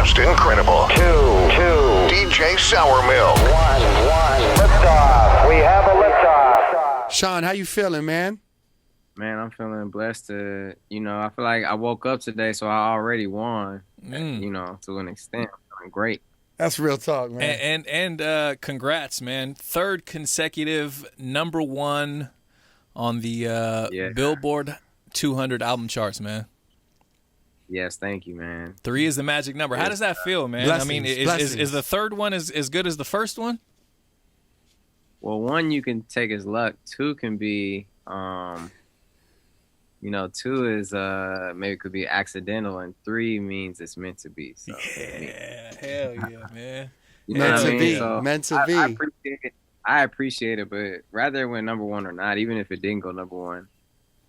just incredible. Two. DJ Sourmilk. One. Liftoff. We have a liftoff. Sean, how you feeling, man? Man, I'm feeling blessed to, I feel like I woke up today, so I already won, to an extent. I'm great. That's real talk, man. And congrats, man. Third consecutive #1 on the Billboard 200 album charts, man. Yes, thank you, man. 3 is the magic number. How does that feel, man? Blessings, is the third one as good as the first one? Well, 1 you can take as luck. 2 can be, 2 is maybe it could be accidental, and 3 means it's meant to be. So, yeah, hell yeah, man. Meant to be. I appreciate it, but rather it went #1 or not, even if it didn't go #1,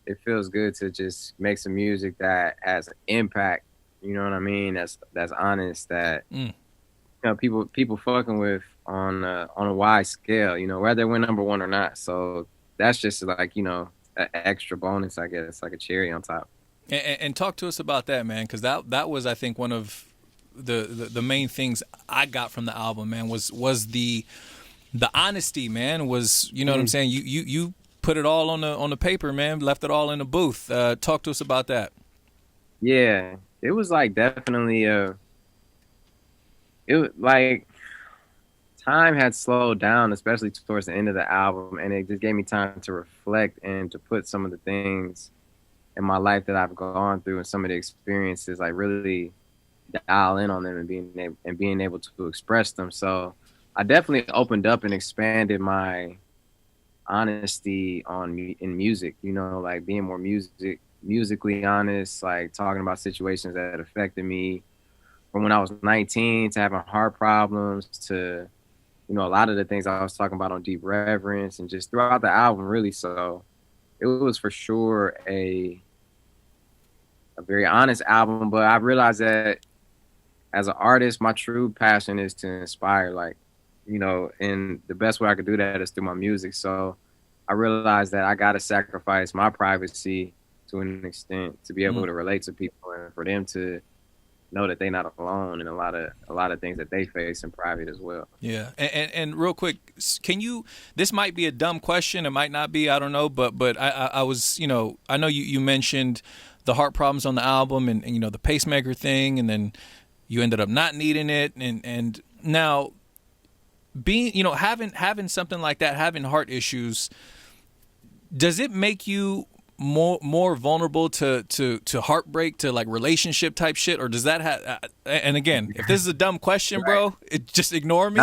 it feels good to just make some music that has an impact. You know what I mean? That's honest. That people fucking with on a wide scale. Whether it went #1 or not. So that's just like an extra bonus, I guess, like a cherry on top. And talk to us about that, man, because that was, I think, one of the main things I got from the album, man, was the honesty, man. Was what I'm saying? You put it all on the paper, man. Left it all in the booth. Talk to us about that. Yeah, it was like definitely time had slowed down, especially towards the end of the album, and it just gave me time to reflect and to put some of the things in my life that I've gone through and some of the experiences, like really dial in on them and being able to express them. So I definitely opened up and expanded my honesty in music, like being more musically honest, like talking about situations that affected me from when I was 19 to having heart problems to a lot of the things I was talking about on Deep Reverence and just throughout the album, really. So it was for sure a very honest album, but I realized that as an artist, my true passion is to inspire, and the best way I could do that is through my music. So I realized that I got to sacrifice my privacy to an extent to be able to relate to people and for them to know that they're not alone in a lot of things that they face in private as well. Yeah, and real quick, can you? This might be a dumb question, it might not be. I don't know, but I was, I know you mentioned the heart problems on the album and the pacemaker thing, and then you ended up not needing it, and now being having something like that, having heart issues, does it make you more vulnerable to heartbreak, to like relationship type shit, or does that have? And again, if this is a dumb question, bro, just ignore me.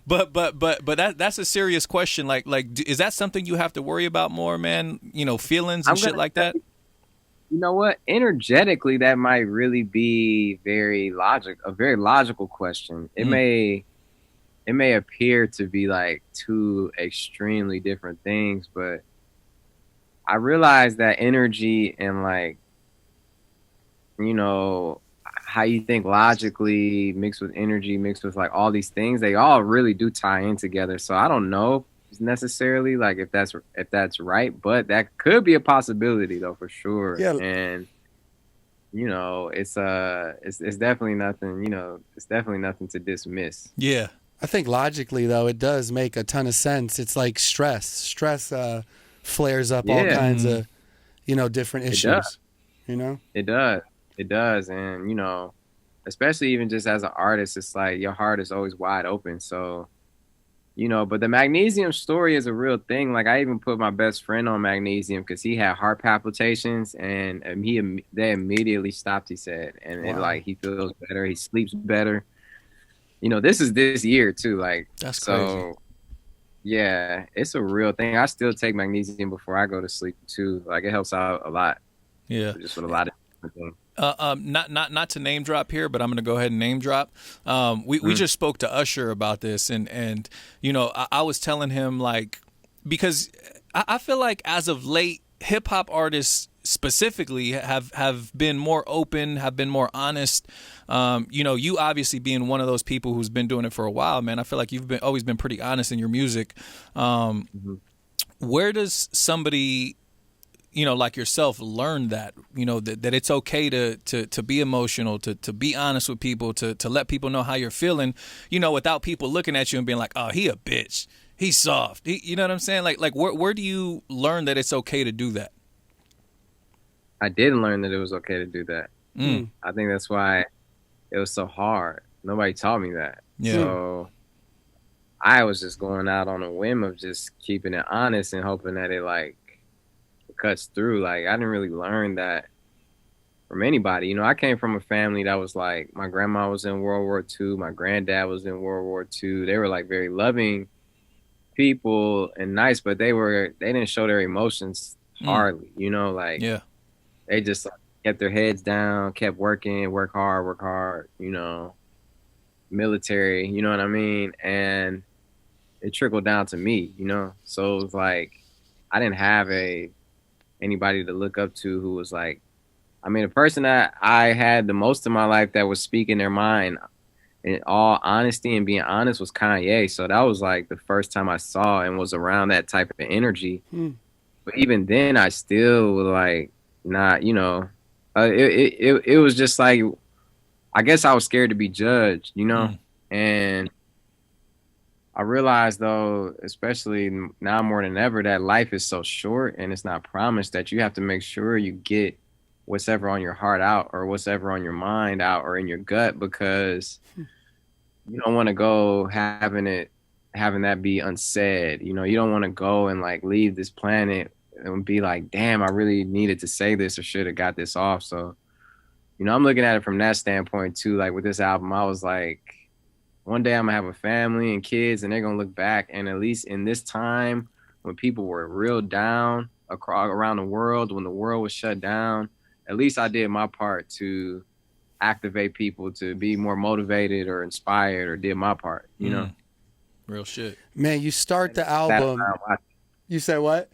But that's a serious question. Like, is that something you have to worry about more, man? Feelings and shit like that. You know what? Energetically, that might really be a very logical question. It may appear to be like two extremely different things, but I realized that energy and how you think logically mixed with energy, mixed with like all these things, they all really do tie in together. So I don't know necessarily like if that's right, but that could be a possibility though, for sure. Yeah. And it's definitely nothing, it's definitely nothing to dismiss. Yeah. I think logically though, it does make a ton of sense. It's like stress flares up all kinds of, different issues. It does. And, especially even just as an artist, it's like your heart is always wide open. So, but the magnesium story is a real thing. Like I even put my best friend on magnesium because he had heart palpitations and they immediately stopped, he said. And he feels better. He sleeps better. This is this year too. Like, that's crazy. Yeah, it's a real thing. I still take magnesium before I go to sleep too. Like it helps out a lot. Yeah, just with a lot of different things. Not to name drop here, but I'm going to go ahead and name drop. We just spoke to Usher about this, and I was telling him because I feel like as of late, hip hop artists specifically have been more open, have been more honest. You obviously being one of those people who's been doing it for a while, man. I feel like you've always been pretty honest in your music. Where does somebody, like yourself, learned that, that it's okay to be emotional, to be honest with people, to let people know how you're feeling, without people looking at you and being like, oh, he a bitch, he's soft. You know what I'm saying? Like where do you learn that it's okay to do that? I didn't learn that it was okay to do that. I think that's why it was so hard. Nobody taught me that. Yeah. So I was just going out on a whim of just keeping it honest and hoping that it cuts through. Like, I didn't really learn that from anybody. I came from a family that was like, my grandma was in World War II, my granddad was in World War II. They were like very loving people and nice, but they didn't show their emotions hardly. Yeah. They just kept their heads down, kept working, work hard, military, you know what I mean? And it trickled down to me, So it was like, I didn't have anybody to look up to who was like, the person that I had the most in my life that was speaking their mind in all honesty and being honest was Kanye. So that was like the first time I saw and was around that type of energy. But even then I still was like, not, it was just like, I guess I was scared to be judged, and I realized though, especially now more than ever, that life is so short and it's not promised, that you have to make sure you get what's ever on your heart out, or what's ever on your mind out, or in your gut, because you don't want to go having that be unsaid. You don't want to go and like leave this planet and be like, damn, I really needed to say this or should have got this off. So, I'm looking at it from that standpoint too. Like with this album, I was like, one day I'm gonna have a family and kids, and they're gonna look back, and at least in this time when people were real down around the world, when the world was shut down, at least I did my part to activate people to be more motivated or inspired, or did my part, Real shit. Man, you start the album. You said what?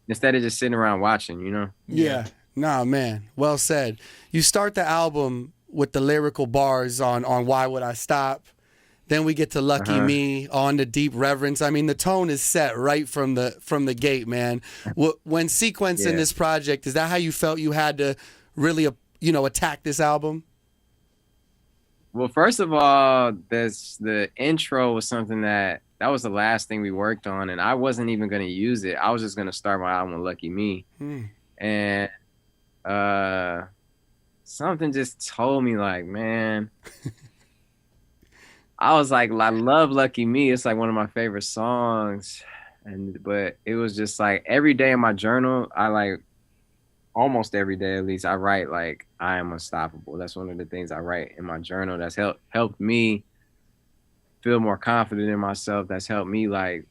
Instead of just sitting around watching, Yeah. Nah, man. Well said. You start the album with the lyrical bars on Why Would I Stop? Then we get to Lucky Me, on to Deep Reverence. The tone is set right from the gate, man. When sequencing this project, is that how you felt you had to really, attack this album? Well, first of all, the intro was something that was the last thing we worked on, and I wasn't even going to use it. I was just going to start my album with Lucky Me. And something just told me like, man, I was like, I love Lucky Me. It's like one of my favorite songs. But it was just like every day in my journal, almost every day at least, I write like, I am unstoppable. That's one of the things I write in my journal that's helped me feel more confident in myself. That's helped me like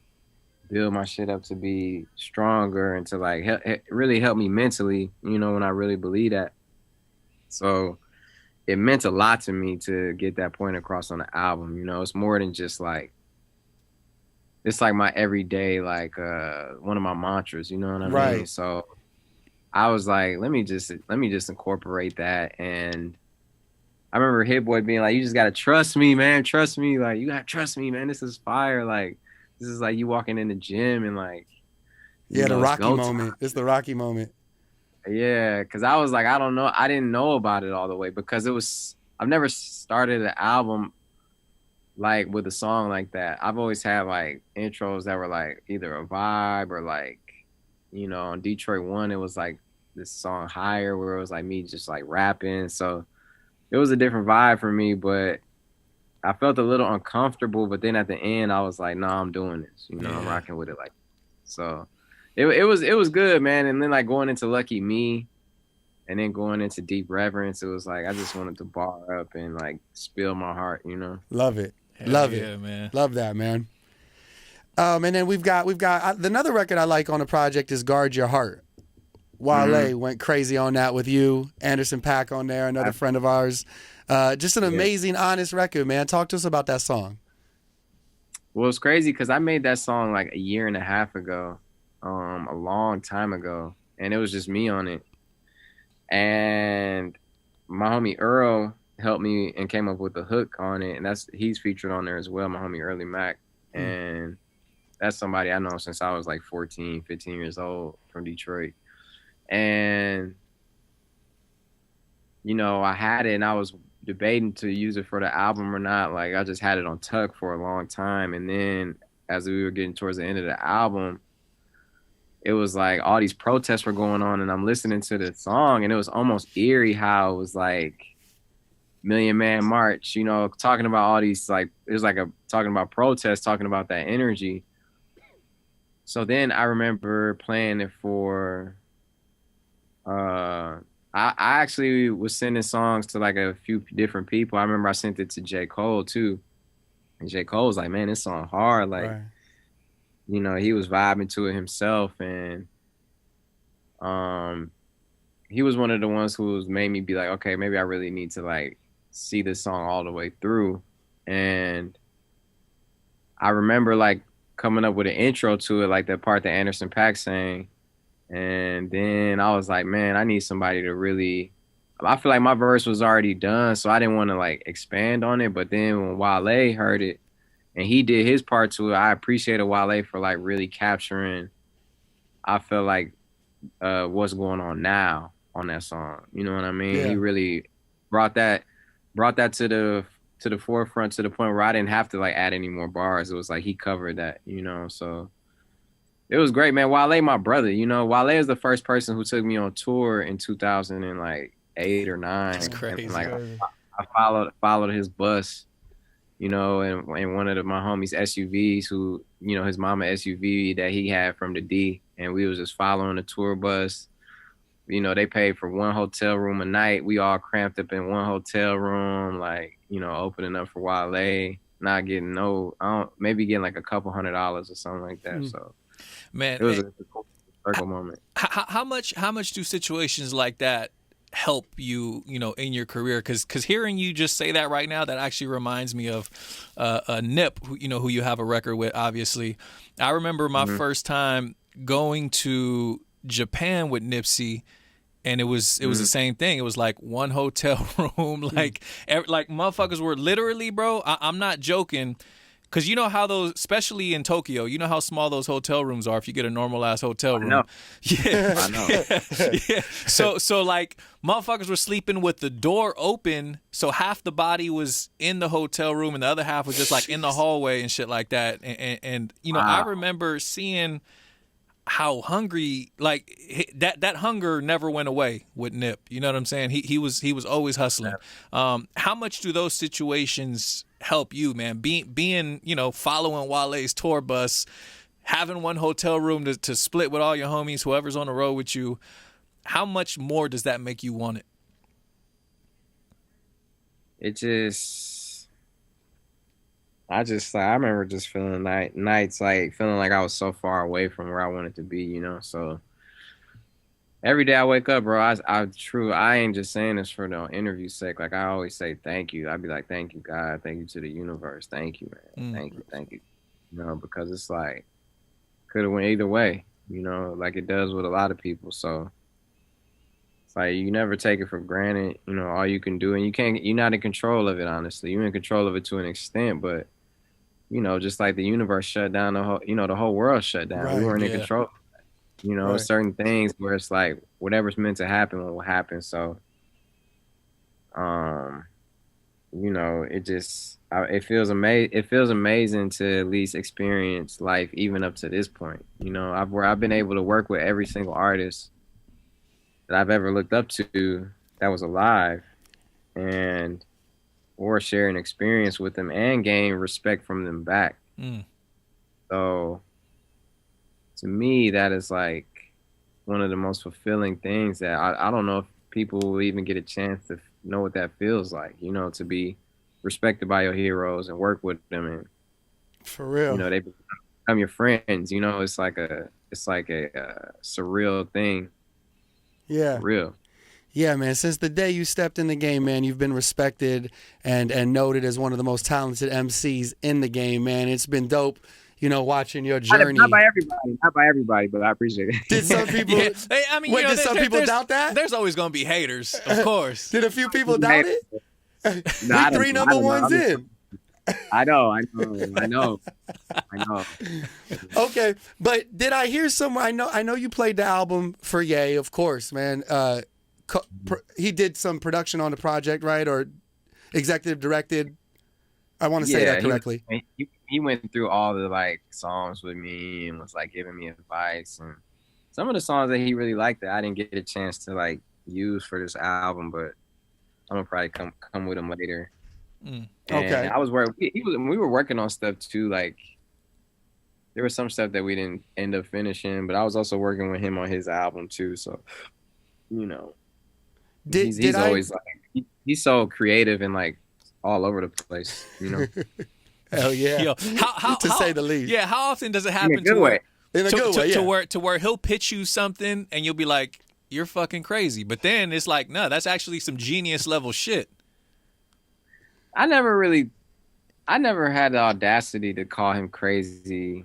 build my shit up to be stronger and to like really help me mentally, when I really believe that. So it meant a lot to me to get that point across on the album. It's more than just like, it's like my everyday, like one of my mantras, you know what I mean? So I was like, let me just incorporate that. And I remember Hit Boy being like, you just gotta trust me, man. Trust me. Like, you gotta trust me, man. This is fire. Like, this is like you walking in the gym and like, the Rocky moment. It's the Rocky moment. Yeah, because I was like, I don't know. I didn't know about it all the way because I've never started an album like with a song like that. I've always had like intros that were like either a vibe or like, on Detroit 1, it was like this song Higher where it was like me just like rapping. So it was a different vibe for me, but I felt a little uncomfortable. But then at the end, I was like, no, I'm doing this. I'm rocking with it like. So it was good, man. And then like going into Lucky Me and then going into Deep Reverence, it was like I just wanted to bar up and like spill my heart, Love it. Love it, man. Love that, man. And then we've got another record I like on the project is Guard Your Heart. Wale went crazy on that with you. Anderson .Paak on there, another friend of ours. Just an amazing, honest record, man. Talk to us about that song. Well, it's crazy because I made that song like a year and a half ago, a long time ago, and it was just me on it. And my homie Earl helped me and came up with the hook on it, and he's featured on there as well, my homie Early Mac. And that's somebody I know since I was like 14, 15 years old from Detroit. And, you know, I had it and I was debating to use it for the album or not. Like, I just had it on tuck for a long time. And then as we were getting towards the end of the album, it was like all these protests were going on and I'm listening to the song and it was almost eerie how it was like Million Man March, you know, talking about all these, like, it was like talking about protests, talking about that energy. So then I remember playing it for, I actually was sending songs to like a few different people. I remember I sent it to J. Cole too. And J. Cole was like, man, this song hard. Like, Right. you know, he was vibing to it himself. And he was one of the ones who made me be like, okay, maybe I really need to like see this song all the way through. And I remember like coming up with an intro to it, like that part that Anderson .Paak sang. And then I was like, man, I need somebody to really, I feel like my verse was already done, so I didn't want to like expand on it. But then when Wale heard it and he did his part to it, I appreciated Wale for like really capturing, I felt like what's going on now on that song. You know what I mean? Yeah. He really brought that to the forefront to the point where I didn't have to like add any more bars. It was like he covered that, you know, so it was great, man. Wale, my brother, you know, Wale is the first person who took me on tour in 2008 or 9. That's crazy. And, like, I followed his bus, you know, and one of my homies' SUVs, who, you know, his mama SUV that he had from the D, and we was just following the tour bus. You know, they paid for one hotel room a night. We all cramped up in one hotel room, like, you know, opening up for Wale, not getting maybe getting like a couple $100 or something like that. So. Man, it was a cool circle moment. How much do situations like that help you, you know, in your career? Because hearing you just say that right now, that actually reminds me of Nip, who you have a record with, obviously. I remember my first time going to Japan with Nipsey, and it was the same thing. It was like one hotel room, like motherfuckers were literally, bro, I'm not joking. Because you know how those, especially in Tokyo, you know how small those hotel rooms are if you get a normal-ass hotel room. I know. Yeah. I know. Yeah. So, like, motherfuckers were sleeping with the door open, so half the body was in the hotel room and the other half was just, like, in the hallway and shit like that. And you know, wow. I remember seeing how hungry, like, that hunger never went away with Nip. You know what I'm saying? He was always hustling. How much do those situations help you, man? Being, you know, following Wale's tour bus, having one hotel room to split with all your homies, whoever's on the road with you, how much more does that make you want it? I remember just feeling nights like feeling like I was so far away from where I wanted to be, you know. So every day I wake up, bro, I ain't just saying this for the interview's sake. Like, I always say thank you. I'd be like, thank you, God. Thank you to the universe. Thank you, man. Thank you. You know, because it's like, could have went either way, you know, like it does with a lot of people. So it's like, you never take it for granted, you know, all you can do. And you're not in control of it, honestly. You're in control of it to an extent, but, you know, just like the universe shut down, the whole world shut down. Right, we weren't in yeah. control. You know, Right. certain things where it's like whatever's meant to happen will happen. So, you know, it feels amazing to at least experience life even up to this point. You know, I've been able to work with every single artist that I've ever looked up to that was alive, or share an experience with them and gain respect from them back. So to me, that is like one of the most fulfilling things that I don't know if people will even get a chance to know what that feels like, you know, to be respected by your heroes and work with them, and For real. you know, they become your friends. You know, it's like a surreal thing. Yeah. For real. Yeah, man. Since the day you stepped in the game, man, you've been respected and noted as one of the most talented MCs in the game, man. It's been dope, you know, watching your journey. Not by everybody, but I appreciate it. Did some people? Yeah. Hey, I mean, Wait, you know, did some people doubt that? There's always gonna be haters, of course. Did a few people doubt it? No, I We don't- three I number don't know. ones in. I know. I know. Okay, but did I hear somewhere? I know you played the album for Ye, of course, man. He did some production on the project, right? Or executive directed. I want to say that correctly. He went through all the like songs with me and was like giving me advice, and some of the songs that he really liked that I didn't get a chance to like use for this album, but I'm gonna probably come with him later. Okay. I was working. We were working on stuff too. Like there was some stuff that we didn't end up finishing, but I was also working with him on his album too. So you know, he's always like he's so creative and like all over the place. You know. Hell yeah. Yo, how, to say the least. Yeah, how often does it happen In a good way. In a good way, yeah. to where he'll pitch you something and you'll be like, you're fucking crazy. But then it's like, no, that's actually some genius level shit. I never had the audacity to call him crazy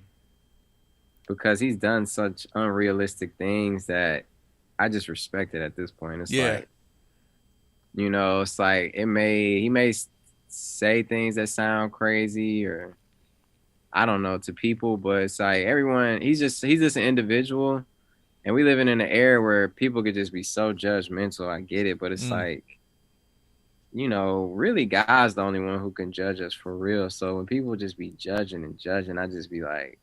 because he's done such unrealistic things that I just respect it at this point. It's like, you know, it's like he may say things that sound crazy or I don't know to people, but it's like everyone, he's just an individual, and we live in an era where people could just be so judgmental. I get it, but it's like, you know, really God's the only one who can judge us for real. So when people just be judging, I just be like,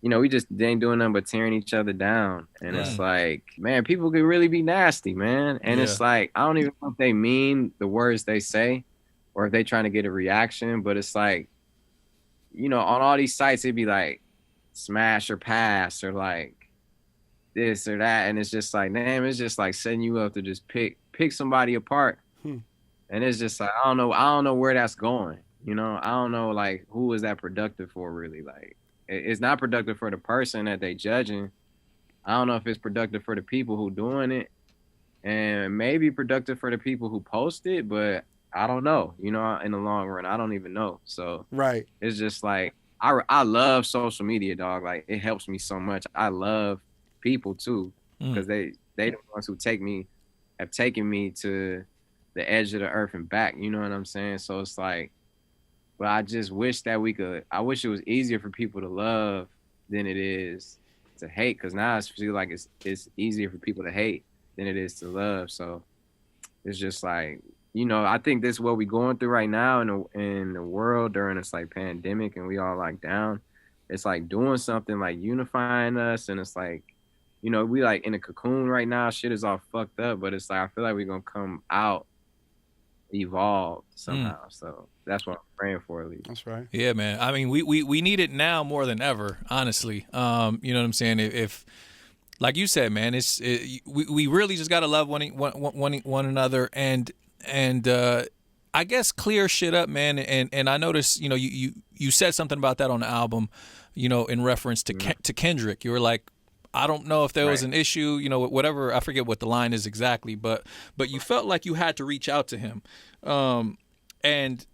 you know, we just ain't doing nothing but tearing each other down. And it's like, man, people could really be nasty, man. And it's like, I don't even know if they mean the words they say or if they trying to get a reaction, but it's like, you know, on all these sites, it'd be like smash or pass or like this or that. And it's just like, damn, it's just like setting you up to just pick somebody apart. And it's just like, I don't know where that's going. You know, I don't know, like, who is that productive for really? Like, it's not productive for the person that they judging. I don't know if it's productive for the people who doing it, and maybe productive for the people who post it, but I don't know, you know, in the long run, I don't even know. So it's just like, I love social media, dog. Like, it helps me so much. I love people too, because they the ones who have taken me to the edge of the earth and back, you know what I'm saying? So it's like, but I just wish that I wish it was easier for people to love than it is to hate, because now I feel like it's easier for people to hate than it is to love. So it's just like, you know, I think this is what we're going through right now in the world during this like pandemic, and we all like down. It's like doing something like unifying us, and it's like, you know, we like in a cocoon right now. Shit is all fucked up, but it's like I feel like we're gonna come out evolved somehow. So that's what I'm praying for, at least. That's right. Yeah, man. I mean, we need it now more than ever, honestly. You know what I'm saying? If like you said, man, we really just gotta love one another, and I guess clear shit up, man. And I noticed, you know, you said something about that on the album, you know, in reference to to Kendrick. You were like, I don't know if there was an issue, you know, whatever. I forget what the line is exactly, but you felt like you had to reach out to him. And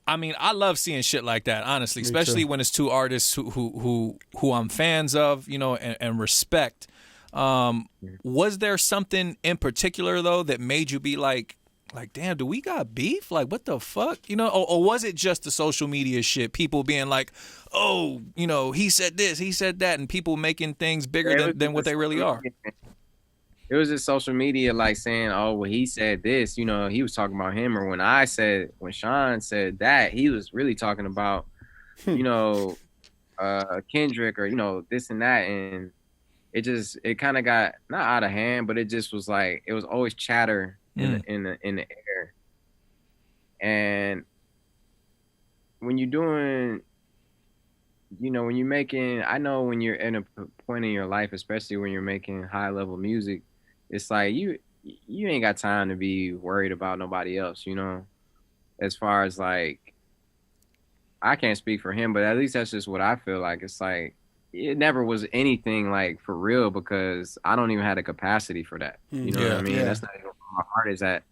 I mean, I love seeing shit like that, honestly, especially when it's two artists who I'm fans of, you know, and respect. Was there something in particular though that made you be like, damn, do we got beef? Like, what the fuck? You know, or was it just the social media shit? People being like, oh, you know, he said this, he said that, and people making things bigger than what they really are. It was just social media, like saying, oh, well, he said this, you know, he was talking about him. Or when Sean said that, he was really talking about, you know, Kendrick, or, you know, this and that. And it kind of got not out of hand, but it just was like, it was always chatter in the air. And when you're doing, you know, when you're making, I know when you're in a point in your life, especially when you're making high level music, it's like you ain't got time to be worried about nobody else, you know, as far as like, I can't speak for him, but at least that's just what I feel like. It's like, it never was anything like for real, because I don't even have the capacity for that. You know what I mean? That's not even where my heart is at.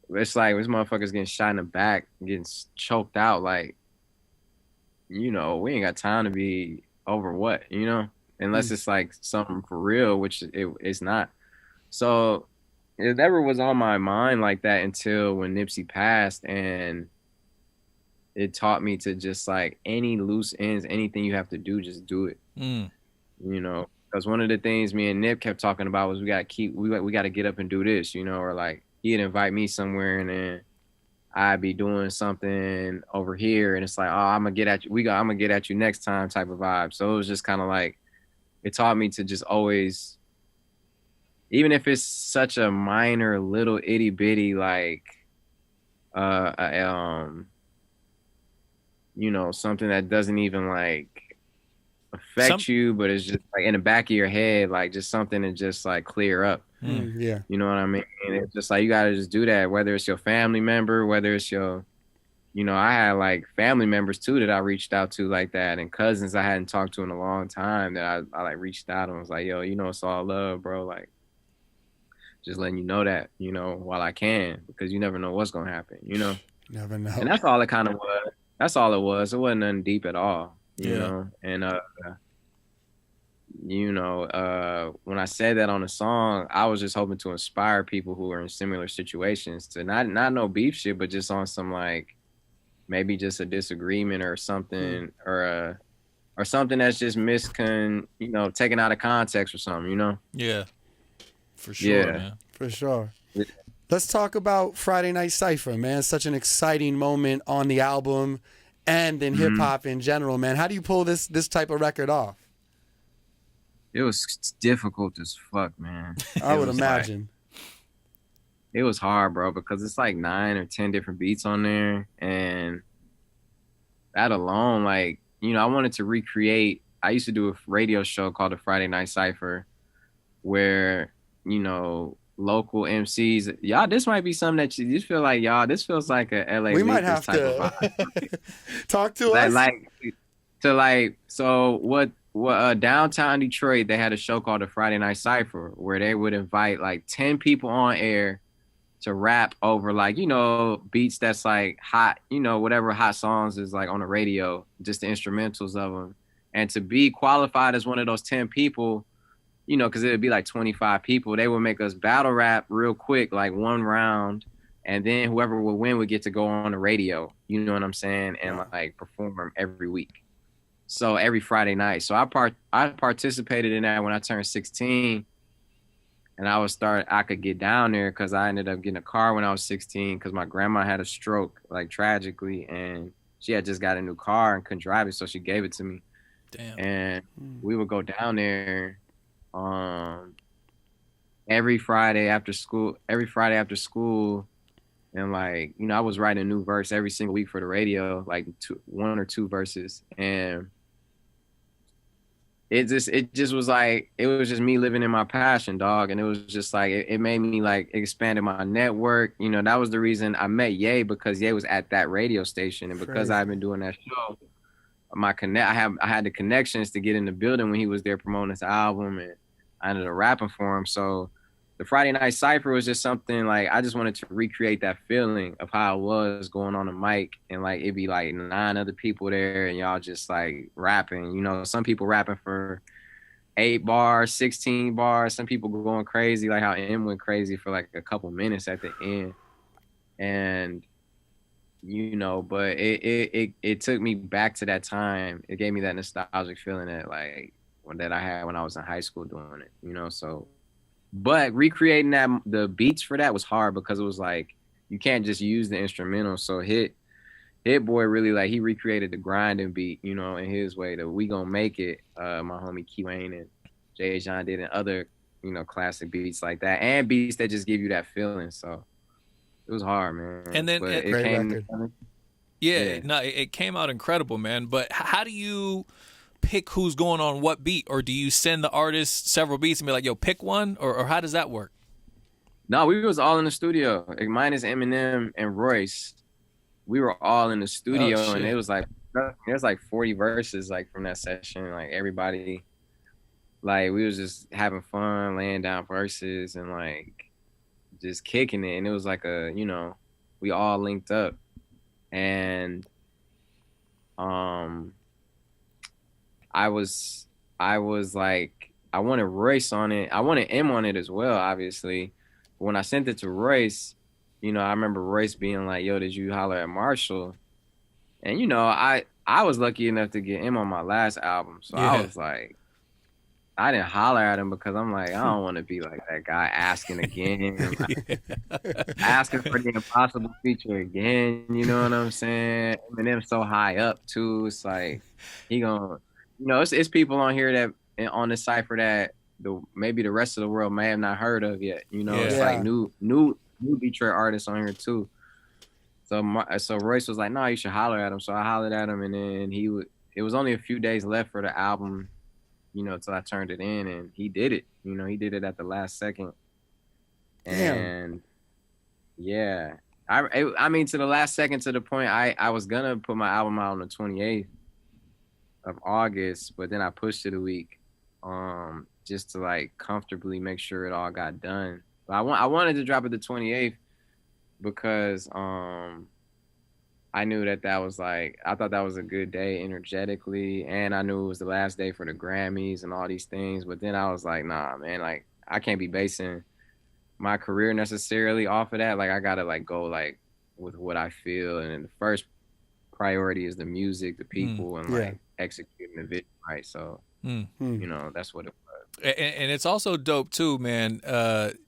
It's like this motherfucker's getting shot in the back, getting choked out. Like, you know, we ain't got time to be over what, you know, unless it's like something for real, which it's not. So it never was on my mind like that until when Nipsey passed. And it taught me to just like any loose ends, anything you have to do, just do it. You know, because one of the things me and Nip kept talking about was we got to get up and do this, you know, or like he'd invite me somewhere and then I'd be doing something over here and it's like, oh, I'm gonna get at you. I'm gonna get at you next time type of vibe. So it was just kind of like, it taught me to just always, even if it's such a minor little itty bitty, like, you know, something that doesn't even like affect you, but it's just like in the back of your head, like just something to just like clear up. Yeah. You know what I mean? And it's just like, you got to just do that, whether it's your family member, whether it's your, you know, I had like family members too that I reached out to like that, and cousins I hadn't talked to in a long time that I like reached out and was like, yo, you know, it's all love, bro. Like, just letting you know that, you know, while I can, because you never know what's going to happen, you know? Never know. And that's all it kind of was. That's all it was. It wasn't nothing deep at all, you know? And, you know, when I said that on the song, I was just hoping to inspire people who are in similar situations to not no beef shit, but just on some like, maybe just a disagreement or something, or something that's just you know, taken out of context or something, you know? Yeah. For sure, man. For sure. Let's talk about Friday Night Cypher, man. Such an exciting moment on the album and in hip hop in general, man. How do you pull this type of record off? It was difficult as fuck, man. I would imagine. It was hard, bro, because it's like 9 or 10 different beats on there, and that alone, like, you know, I wanted to recreate. I used to do a radio show called the Friday Night Cypher, where, you know, local MCs, y'all, this might be something that you just feel like, y'all, this feels like a LA. We might have to talk to us. So what downtown Detroit, they had a show called the Friday Night Cypher, where they would invite like 10 people on air to rap over, like, you know, beats that's like hot, you know, whatever hot songs is like on the radio, just the instrumentals of them. And to be qualified as one of those 10 people, you know, because it would be like 25 people, they would make us battle rap real quick, like one round, and then whoever would win would get to go on the radio, you know what I'm saying, and like perform every week. So every Friday night. So I participated in that when I turned 16, and I could get down there because I ended up getting a car when I was 16 because my grandma had a stroke, like tragically, and she had just got a new car and couldn't drive it, so she gave it to me. Damn. And we would go down there every Friday after school, and like, you know, I was writing a new verse every single week for the radio, like 1 or 2 verses, and it just was like, it was just me living in my passion, dog. And it was just like, it made me like expanded my network. You know, that was the reason I met Ye, because Ye was at that radio station. And because I've been doing that show, I had the connections to get in the building when he was there promoting his album, and I ended up rapping for him. So the Friday Night Cypher was just something like, I just wanted to recreate that feeling of how it was going on the mic, and like it'd be like 9 other people there and y'all just like rapping, you know, some people rapping for 8 bars, 16 bars, some people going crazy, like how M went crazy for like a couple minutes at the end. And, you know, but it took me back to that time. It gave me that nostalgic feeling that I had when I was in high school doing it, you know. So, but recreating the beats for that was hard, because it was like, you can't just use the instrumental. So Hit Boy really, like, he recreated the grinding beat, you know, in his way, that We Gonna Make It, my homie Key Wayne and Jay John did, and other, you know, classic beats like that, and beats that just give you that feeling. So it was hard, man. And then it came. It came out incredible, man. But how do you pick who's going on what beat, or do you send the artist several beats and be like, yo, pick one, or how does that work? No, we was all in the studio. Like, minus Eminem and Royce, we were all in the studio, and it was like, there's like 40 verses like from that session. Like, everybody, like, we was just having fun, laying down verses and like just kicking it. And it was like you know, we all linked up, and I was like, I wanted Royce on it. I wanted M on it as well, obviously. But when I sent it to Royce, you know, I remember Royce being like, yo, did you holler at Marshall? And you know, I was lucky enough to get him on my last album, so Yeah. I was like, I didn't holler at him because I'm like, I don't want to be like that guy asking again, like, asking for the impossible feature again. You know what I'm saying? Eminem's so high up too. It's like he gonna, you know, it's people on here that on the cipher that maybe the rest of the world may have not heard of yet. You know, it's Yeah. like new Detroit artists on here too. So Royce was like, no, you should holler at him. So I hollered at him, and then it was only a few days left for the album, you know, till I turned it in, and he did it. You know, he did it at the last second. Damn. And yeah, I mean, to the last second, to the point I was gonna put my album out on the 28th of August, but then I pushed it a week, just to like comfortably make sure it all got done. But I wanted to drop it the 28th because I knew that was like, I thought that was a good day energetically, and I knew it was the last day for the Grammys and all these things. But then I was like, nah, man, like I can't be basing my career necessarily off of that. Like I gotta like go like with what I feel, and then the first priority is the music, the people, and like executing the vision right. So you know, that's what it was. And it's also dope too, man.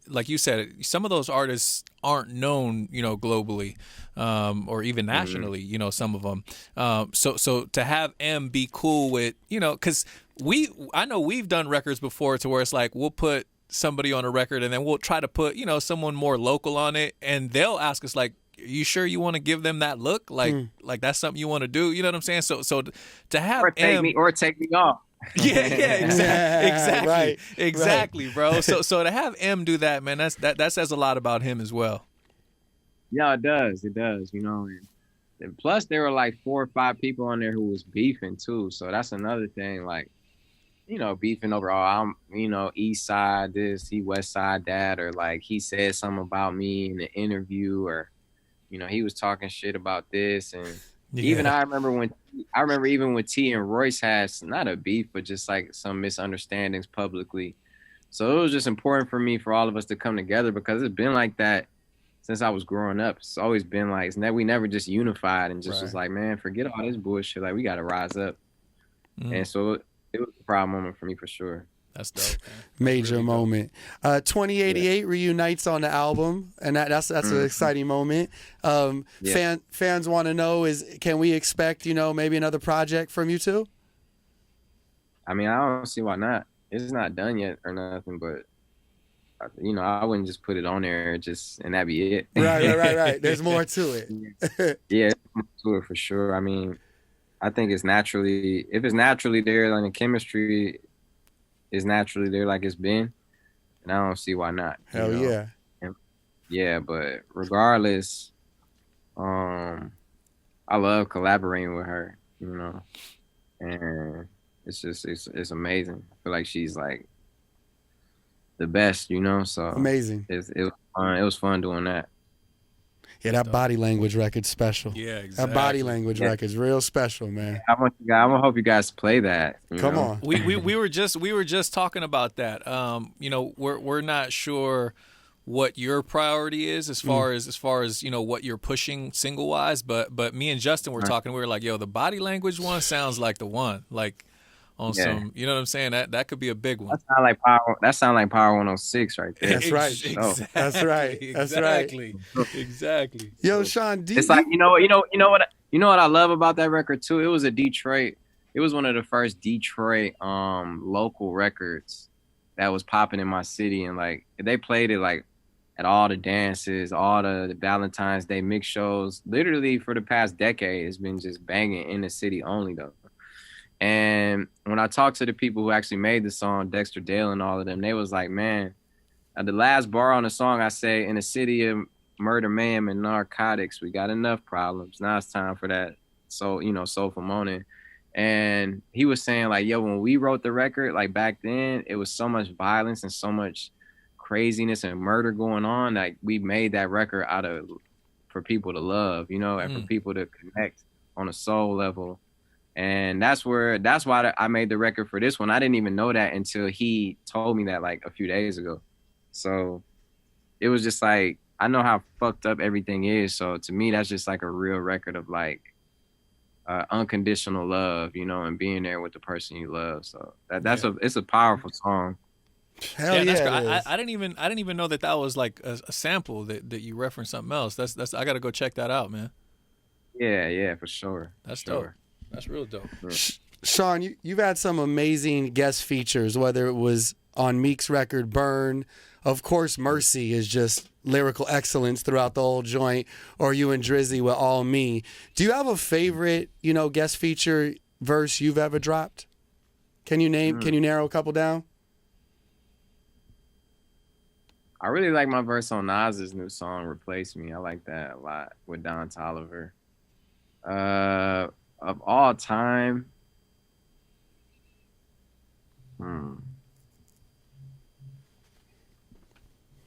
Like you said, some of those artists aren't known, you know, globally, or even nationally. You know, some of them. So to have M be cool with, you know, because I know we've done records before to where it's like we'll put somebody on a record and then we'll try to put, you know, someone more local on it, and they'll ask us like, "Are you sure you want to give them that look? Like that's something you want to do?" You know what I'm saying? So to have take me off. Yeah, exactly, Right, exactly, bro. So to have M do that, man, that says a lot about him as well. Yeah, it does, you know. And plus, there were like 4 or 5 people on there who was beefing too. So that's another thing, like, you know, beefing over, I'm, you know, East Side this, he West Side that, or like he said something about me in the interview, or, you know, he was talking shit about this, and even I remember even when T and Royce had not a beef, but just like some misunderstandings publicly. So it was just important for me, for all of us to come together, because it's been like that since I was growing up. It's always been like, we never just unified and just was like, man, forget all this bullshit. Like, we got to rise up. And so it was a proud moment for me for sure. That's dope, man. Major really moment. 2088 reunites on the album, and that's an exciting moment. Fans want to know can we expect, you know, maybe another project from you two? I mean, I don't see why not. It's not done yet or nothing, but you know, I wouldn't just put it on there and that'd be it. Right. There's more to it. Yeah, there's more to it for sure. I mean, I think if it's naturally there, like the chemistry is naturally there like it's been, and I don't see why not. Hell know? yeah. And, yeah, but regardless, I love collaborating with her, you know, and it's amazing. I feel like she's like the best, you know, so amazing. It was fun. It was fun doing that. Yeah, that body language record's special. Yeah, exactly. That body language record's real special, man. I'm gonna hope you guys play that. Come on. We were just talking about that. You know, we're not sure what your priority is as far as you know what you're pushing single wise, but me and Justin were talking. We were like, yo, the body language one sounds like the one. Like on some, you know what I'm saying? That could be a big one. That sound like Power 106 right there. That's right. Exactly. That's right. That's exactly. Exactly. Yo, Sean, it's like you know what I love about that record too. It was It was one of the first Detroit local records that was popping in my city, and like they played it like at all the dances, all the Valentine's Day mix shows. Literally for the past decade, it's been just banging in the city only though. And when I talked to the people who actually made the song, Dexter Dale and all of them, they was like, man, the last bar on the song, I say, in a city of murder, mayhem, and narcotics, we got enough problems. Now it's time for that soulful moaning. And he was saying like, yo, when we wrote the record, like back then, it was so much violence and so much craziness and murder going on. Like we made that record for people to love, you know, and for people to connect on a soul level. And that's why I made the record for this one. I didn't even know that until he told me that like a few days ago. So it was just like, I know how fucked up everything is. So to me, that's just like a real record of like unconditional love, you know, and being there with the person you love. So that's Yeah. it's a powerful song. Hell yeah, that's it great. is. I didn't even know that was like a sample that you referenced something else. That's I gotta go check that out, man. Yeah, for sure. That's for sure. dope. That's real dope. Sean, you've had some amazing guest features, whether it was on Meek's record Burn. Of course, Mercy is just lyrical excellence throughout the whole joint, or you and Drizzy with All Me. Do you have a favorite, guest feature verse you've ever dropped? Can you narrow a couple down? I really like my verse on Nas's new song, Replace Me. I like that a lot with Don Toliver. Of all time,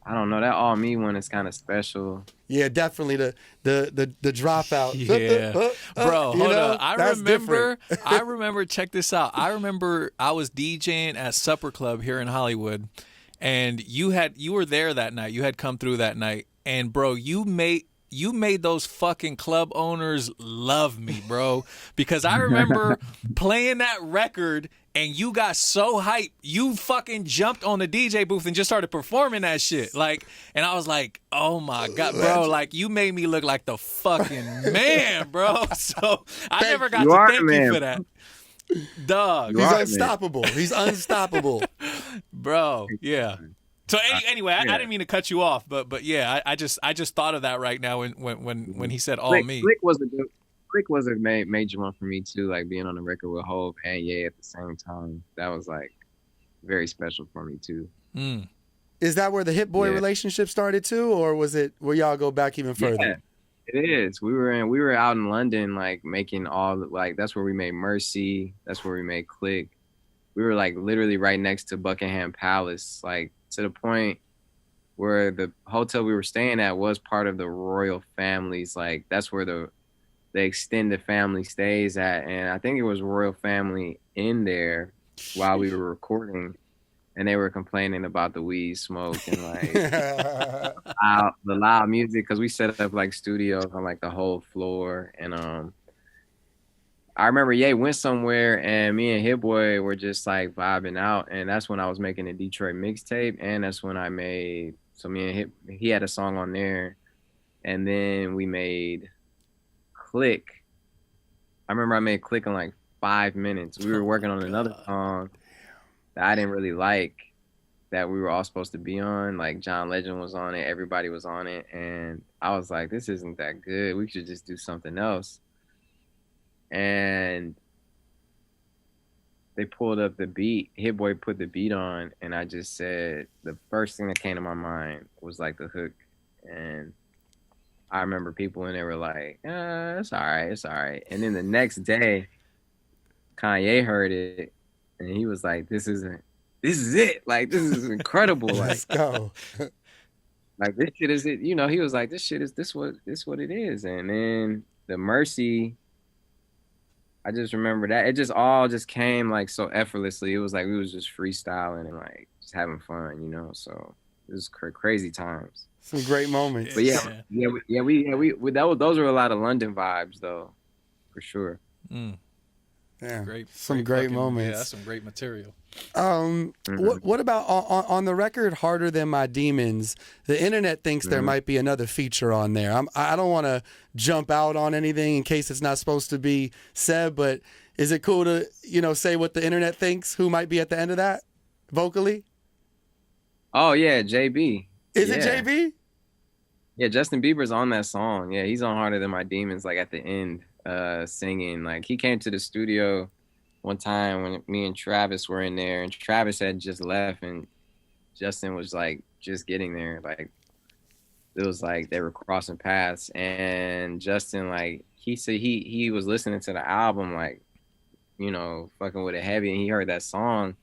I don't know. That All Me one is kind of special. Yeah, definitely the dropout. Yeah, bro. Hold on. That's I remember. Check this out. I remember I was DJing at Supper Club here in Hollywood, and you were there that night. You had come through that night, and bro, you made those fucking club owners love me, bro. Because I remember playing that record and you got so hyped. You fucking jumped on the DJ booth and just started performing that shit. And I was like, oh my God, bro. Like, you made me look like the fucking man, bro. So I never got to thank you for that. Dog. He's unstoppable. He's unstoppable. Bro, yeah. So anyway, I didn't mean to cut you off, but yeah, I just thought of that right now when he said All Me. Click was a major one for me too, like being on the record with Hov and Ye at the same time. That was like very special for me too. Mm. Is that where the Hit Boy relationship started too, or was it where y'all go back even further? Yeah, it is. We were out in London, like making that's where we made Mercy. That's where we made Click. We were like literally right next to Buckingham Palace, like to the point where the hotel we were staying at was part of the royal families. Like that's where the extended family stays at. And I think it was royal family in there while we were recording. And they were complaining about the weed smoke and like the loud music. Cause we set up like studios on like the whole floor. And I remember Ye went somewhere and me and Hit Boy were just like vibing out. And that's when I was making a Detroit mixtape. And that's when I made, so me and he had a song on there. And then we made Click. I remember I made Click in like 5 minutes. We were working on another song that I didn't really like that we were all supposed to be on. Like John Legend was on it. Everybody was on it. And I was like, this isn't that good. We should just do something else. And they pulled up the beat. Hit Boy put the beat on, and I just said the first thing that came to my mind was like the hook. And I remember people in there were like, it's all right. And then the next day, Kanye heard it, and he was like, this is it. Like, this is incredible. Like, Let's go. Like, this shit is it. You know, he was like, this what it is. And then the Mercy, I just remember that. It just all just came like so effortlessly. It was like we was just freestyling and like just having fun, you know? So it was crazy times. Some great moments. But those were a lot of London vibes though, for sure. Mm. Yeah, Great great moments. Yeah, that's some great material. What about on the record Harder Than My Demons? The internet thinks there might be another feature on there. I don't want to jump out on anything in case it's not supposed to be said, but is it cool to say what the internet thinks? Who might be at the end of that vocally? Oh yeah, JB. Is it JB? Yeah, Justin Bieber's on that song. Yeah, he's on Harder Than My Demons, like at the end, singing. Like he came to the studio one time when me and Travis were in there, and Travis had just left, and Justin was like just getting there. Like it was like they were crossing paths, and Justin, like he said he was listening to the album, like fucking with it heavy, and he heard that song,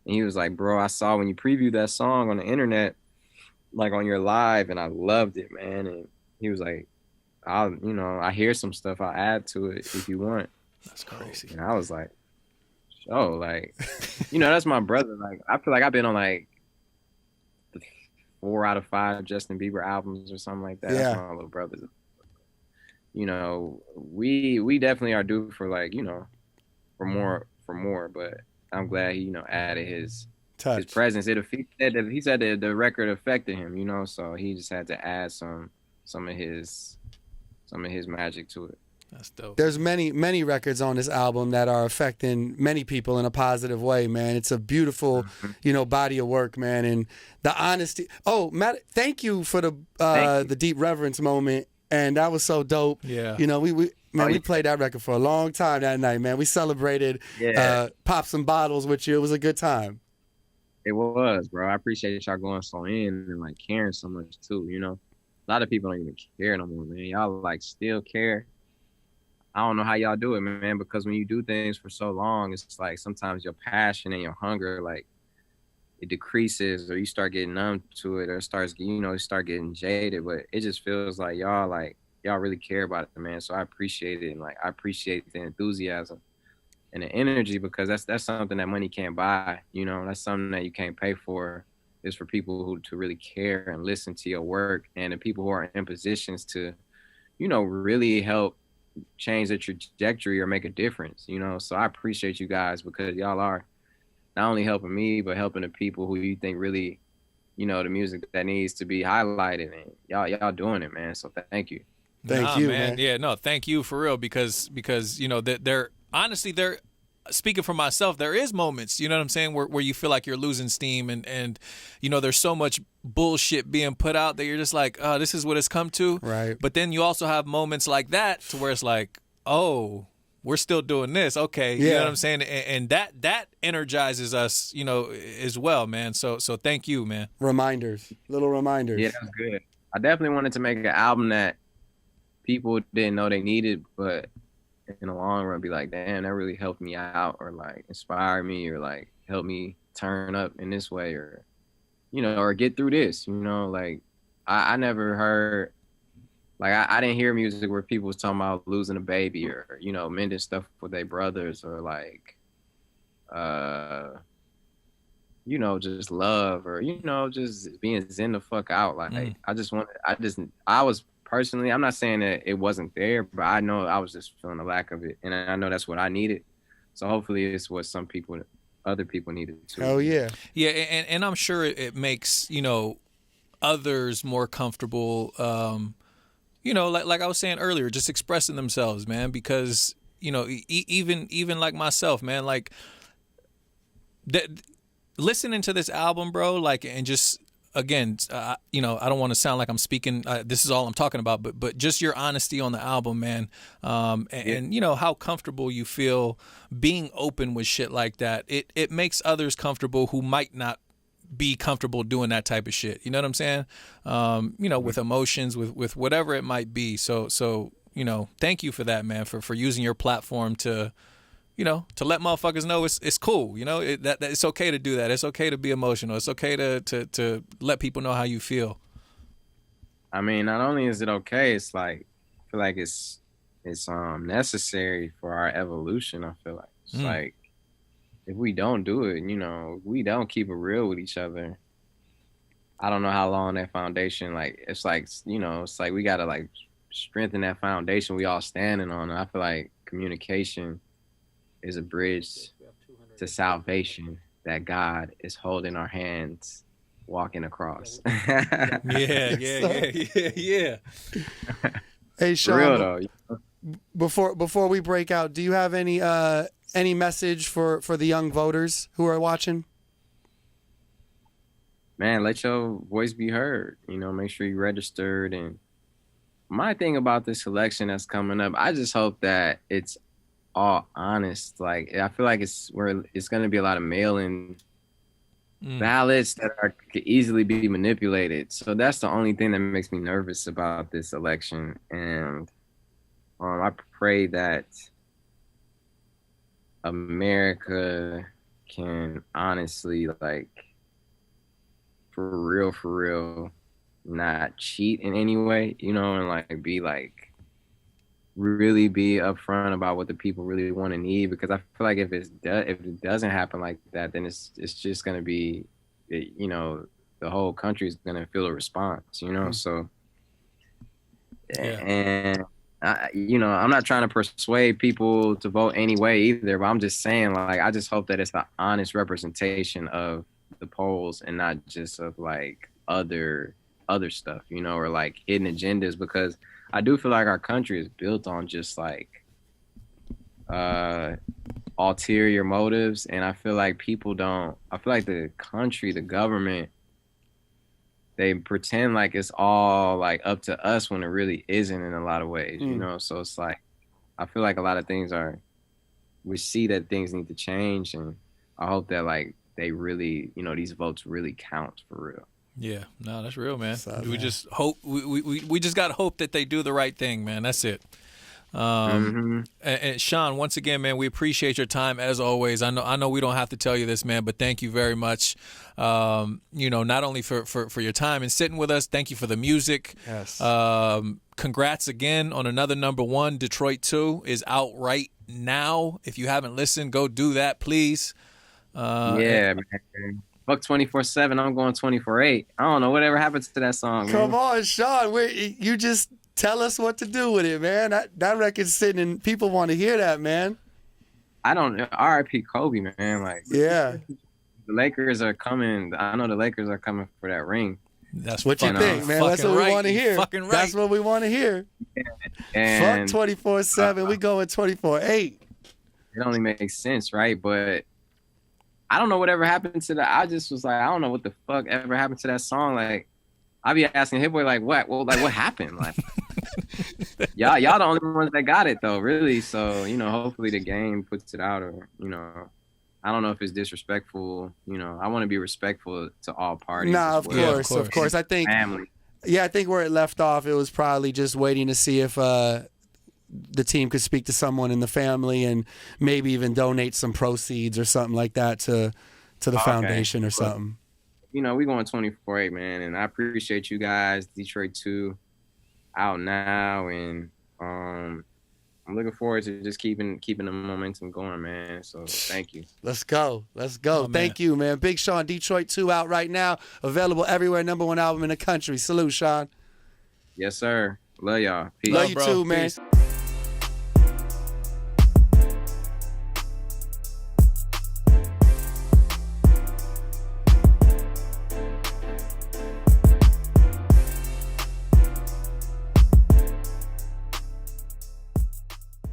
and he was like, "Bro, I saw when you previewed that song on the internet, like on your live, and I loved it, man." And he was like, I hear some stuff, I'll add to it if you want. That's crazy. And I was like, like, that's my brother. Like, I feel like I've been on like 4 out of 5 Justin Bieber albums or something like that. Yeah. That's my little brother. you know, we definitely are due for like, you know, for more. But I'm glad he, you know, added his Touch. presence. He said that the record affected him, you know, so he just had to add some of his magic to it. That's dope. There's many records on this album that are affecting many people in a positive way, man. It's a beautiful, you know, body of work, man, and the honesty. Oh, Matt, thank you for the deep reverence moment, and that was so dope. Yeah. You know, we played that record for a long time that night, man. We celebrated, popped some bottles with you. It was a good time. It was, bro. I appreciate y'all going so in and like caring so much too, you know. A lot of people don't even care no more, man. Y'all like still care. I don't know how y'all do it, man, because when you do things for so long, it's like sometimes your passion and your hunger, like it decreases or you start getting numb to it or you start getting jaded. But it just feels like y'all really care about it, man. So I appreciate it. And like, I appreciate the enthusiasm and the energy, because that's something that money can't buy. You know, that's something that you can't pay for. Is for people to really care and listen to your work, and the people who are in positions to, you know, really help change the trajectory or make a difference, you know. So I appreciate you guys, because y'all are not only helping me, but helping the people who you think really, you know, the music that needs to be highlighted, and y'all doing it, man. So thank you. Thank you, man. Yeah, no, thank you for real, because you know that they're speaking for myself, there is moments, you know what I'm saying, where you feel like you're losing steam, and you know, there's so much bullshit being put out that you're just like, oh, this is what it's come to. Right. But then you also have moments like that to where it's like, oh, we're still doing this. Okay. You know what I'm saying? And that energizes us, you know, as well, man. So thank you, man. Little reminders. Yeah, that's good. I definitely wanted to make an album that people didn't know they needed, but in the long run be like, damn, that really helped me out, or like inspire me, or like help me turn up in this way, or, you know, or get through this, you know. Like I never heard, like I didn't hear music where people was talking about losing a baby, or, you know, mending stuff with their brothers, or like you know, just love, or, you know, just being zen the fuck out. Like I was personally, I'm not saying that it wasn't there, but I know I was just feeling the lack of it, and I know that's what I needed. So hopefully it's what other people needed too. Oh yeah. Yeah, and I'm sure it makes, you know, others more comfortable. You know, like I was saying earlier, just expressing themselves, man. Because, you know, even like myself, man, like listening to this album, bro, like, and just. Again, you know, I don't want to sound like I'm speaking. This is all I'm talking about, but just your honesty on the album, man, and you know how comfortable you feel being open with shit like that. It makes others comfortable who might not be comfortable doing that type of shit. You know what I'm saying? You know, with emotions, with whatever it might be. So you know, thank you for that, man, for using your platform to. You know, to let motherfuckers know it's cool. You know, that it's okay to do that. It's okay to be emotional. It's okay to let people know how you feel. I mean, not only is it okay, it's like I feel like it's necessary for our evolution. I feel like it's like if we don't do it, you know, we don't keep it real with each other. I don't know how long that foundation. Like it's like, you know, it's like we gotta like strengthen that foundation we all standing on. And I feel like communication is a bridge to salvation that God is holding our hands, walking across. Yeah. Hey, Sean. Real though. You know? Before we break out, do you have any message for the young voters who are watching? Man, let your voice be heard. You know, make sure you registered. And my thing about this election that's coming up, I just hope that it's all honest. Like I feel like it's going to be a lot of mail-in ballots that could easily be manipulated. So that's the only thing that makes me nervous about this election. And I pray that America can honestly, like, for real, not cheat in any way, you know, and like be like really be upfront about what the people really want and need, because I feel like if it doesn't happen like that, then it's just gonna be, you know, the whole country is gonna feel a response, you know. So, and I'm not trying to persuade people to vote any way either, but I'm just saying, like, I just hope that it's the honest representation of the polls and not just of like other stuff, or like hidden agendas, because I do feel like our country is built on just like ulterior motives, and I feel like the country, the government, they pretend like it's all like up to us when it really isn't in a lot of ways, so it's like I feel like a lot of things we see that things need to change, and I hope that like they really, these votes really count for real. Yeah, no, that's real, man. Up, we just hope we just got hope that they do the right thing, man. That's it. And Sean, once again, man, we appreciate your time as always. I know we don't have to tell you this, man, but thank you very much. Not only for your time and sitting with us, thank you for the music. Yes. Congrats again on another #1. Detroit 2 is out right now. If you haven't listened, go do that, please. Man. Fuck 24/7. I'm going 24/8. I don't know whatever happened to that song. Come man. on, Sean. You just tell us what to do with it, man. That record's sitting, and people want to hear that, man. I don't. R.I.P. Kobe, man. Like, yeah. The Lakers are coming. I know the Lakers are coming for that ring. That's what you think, man. That's what we want to hear. Fucking right. That's what we want to hear. And fuck 24/7. We going 24/8. It only makes sense, right? But I don't know whatever happened to that. I just was like, I don't know what the fuck ever happened to that song. Like, I be asking Hit Boy, like, what? Well, like, what happened? Like, y'all the only ones that got it though, really. So, hopefully the game puts it out, or, I don't know if it's disrespectful. I want to be respectful to all parties. Nah, of course. I think family. Yeah, I think where it left off, it was probably just waiting to see if the team could speak to someone in the family and maybe even donate some proceeds or something like that to the foundation or something. We going 24/8, man, and I appreciate you guys. Detroit 2 out now, and I'm looking forward to just keeping the momentum going, man. So thank you. Let's go. Thank you, man. Big Sean, Detroit 2 out right now, available everywhere. #1 album in the country. Salute, Sean. Yes, sir. Love y'all. Peace. Love you bro. too, man. Peace.